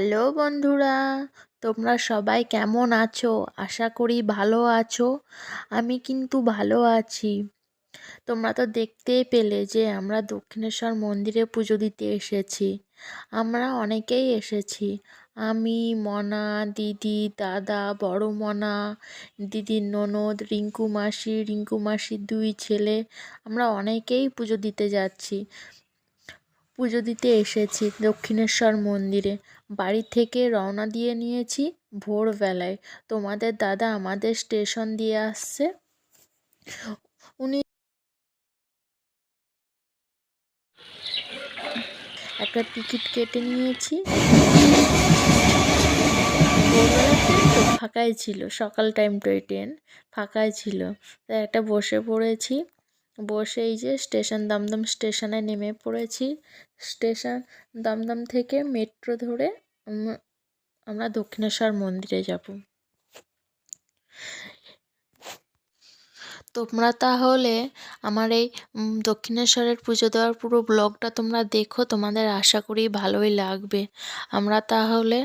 Hello বন্ধুরা, তোমরা সবাই কেমন আছো? আশা করি ভালো আছো। আমি কিন্তু ভালো আছি। তোমরা তো দেখতেই পেলে যে আমরা দক্ষিণেশ্বর মন্দিরে পুজো দিতে এসেছি। আমরা অনেকেই এসেছি। আমি, মনা, দিদি, দাদা, বড় মনা, দিদির ননদ, রিঙ্কু মাসির দুই ছেলে, আমরা অনেকেই পুজো দিতে যাচ্ছি। পুজো দিতে এসেছি দক্ষিণেশ্বর মন্দিরে। বাড়ি থেকে রওনা দিয়ে নিয়েছি ভোরবেলায়। তোমাদের দাদা আমাদের স্টেশন দিয়ে আসছে। উনি একটা টিকিট কেটে নিয়েছি। ভোরবেলা তো ফাঁকাই ছিল, সকাল টাইমটাই ট্রেন ফাঁকাই ছিল, তাই একটা বসে পড়েছি। বসে এই যে স্টেশন দমদম স্টেশনে নেমে পড়েছি। স্টেশন দমদম থেকে মেট্রো ধরে আমরা দক্ষিণেশ্বর মন্দিরে যাব। তোমরা তাহলে আমার এই দক্ষিণেশ্বরের পুজো দেওয়ার পুরো ব্লগটা তোমরা দেখো, তোমাদের আশা করি ভালোই লাগবে। আমরা তাহলে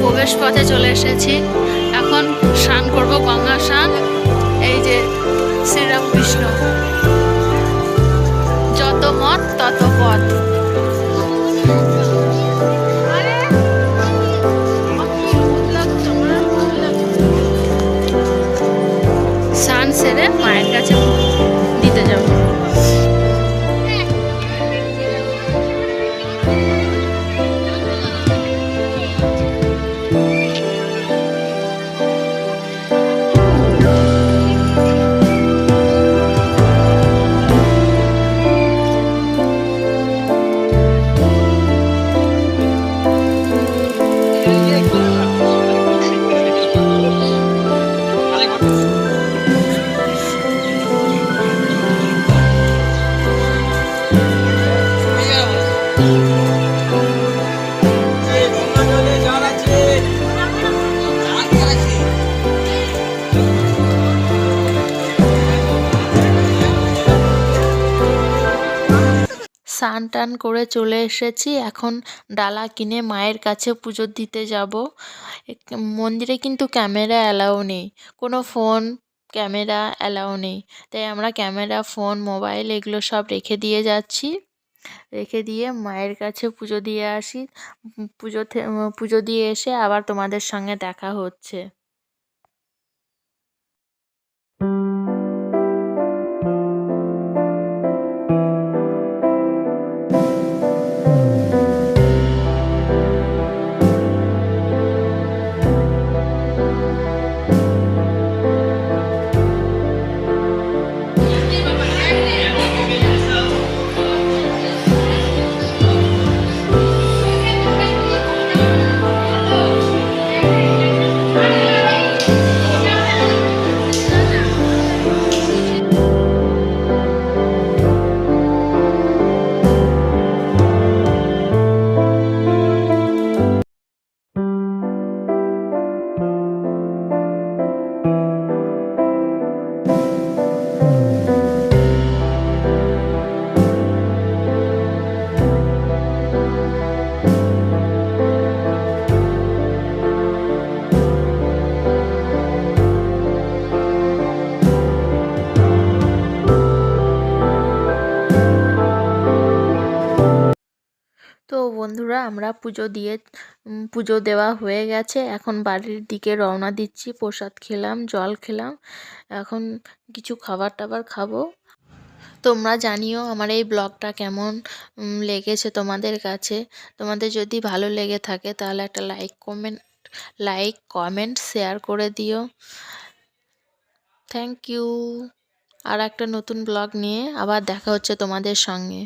প্রবেশ পথে চলে এসেছি। এখন স্নান করব, গঙ্গা স্নান। এই যে শ্রীরামকৃষ্ণ, যত মত তত পথ। স্নান সেরে মায়ের কাছে দিতে যাব। স্নান টান করে চলে এসেছি। এখন ডালা কিনে মায়ের কাছে পুজো দিতে যাব। মন্দিরে কিন্তু ক্যামেরা অ্যালাউ নেই, কোনো ফোন ক্যামেরা অ্যালাউ নেই, তাই আমরা ক্যামেরা, ফোন, মোবাইল এগুলো সব রেখে দিয়ে যাচ্ছি। রেখে দিয়ে মায়ের কাছে পুজো দিয়ে আসি। পুজো দিয়ে এসে আবার তোমাদের সঙ্গে দেখা হচ্ছে। তো বন্ধুরা, আমরা পুজো দেওয়া হয়ে গেছে। এখন বাড়ির দিকে রওনা দিচ্ছি। প্রসাদ খেলাম, জল খেলাম, এখন কিছু খাবার টাবার খাবো। তোমরা জানিও আমার এই ব্লগটা কেমন লেগেছে তোমাদের কাছে। তোমাদের যদি ভালো লেগে থাকে তাহলে একটা লাইক কমেন্ট শেয়ার করে দিও। Thank you. আর একটা নতুন ব্লগ নিয়ে আবার দেখা হচ্ছে তোমাদের সঙ্গে।